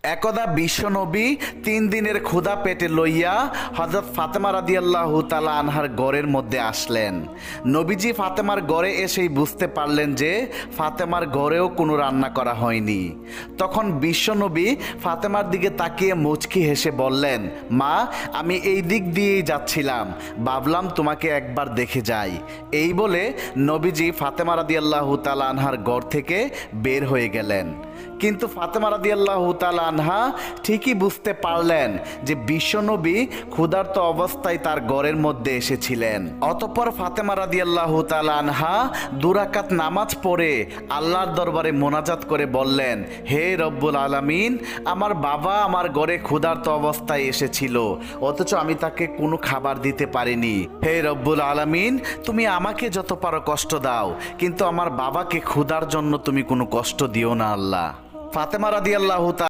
একদা বিশ্বনবী 3 দিনের ক্ষুধা পেটে লইয়া হযরত ফাতেমা রাদিয়াল্লাহু তাআলা আনহার ঘরের মধ্যে আসলেন। নবীজি ফাতেমার ঘরে এসেই বুঝতে পারলেন যে ফাতেমার ঘরেও কোনো রান্না করা হয়নি। তখন বিশ্বনবী ফাতেমার দিকে তাকিয়ে মুচকি হেসে বললেন, মা, আমি এই দিক দিয়েই যাচ্ছিলাম, ভাবলাম তোমাকে একবার দেখে যাই। এই বলে নবীজি ফাতেমা রাদিয়াল্লাহু তাআলা আনহার ঘর থেকে বের হয়ে গেলেন। কিন্তু ফাতেমা রাদিয়াল্লাহু তাআলা আনহা ঠিকই বুঝতে পারলেন যে বিশ্বনবী ক্ষুধার্ত অবস্থায় তার ঘরের মধ্যে এসেছিলেন। অতঃপর ফাতেমা রাদিয়াল্লাহু তাআলা আনহা 2 রাকাত নামাজ পড়ে আল্লাহর দরবারে মোনাজাত করে বললেন, হে রব্বুল আলামিন, আমার বাবা আমার ঘরে ক্ষুধার্ত অবস্থায় এসেছিল, অথচ আমি তাকে কোনো খাবার দিতে পারিনি। হে রব্বুল আলামিন, তুমি আমাকে যত পারো কষ্ট দাও, কিন্তু আমার বাবাকে ক্ষুধার জন্য তুমি কোনো কষ্ট দিও না আল্লাহ। ফাতেমা রাদিয়াল্লাহু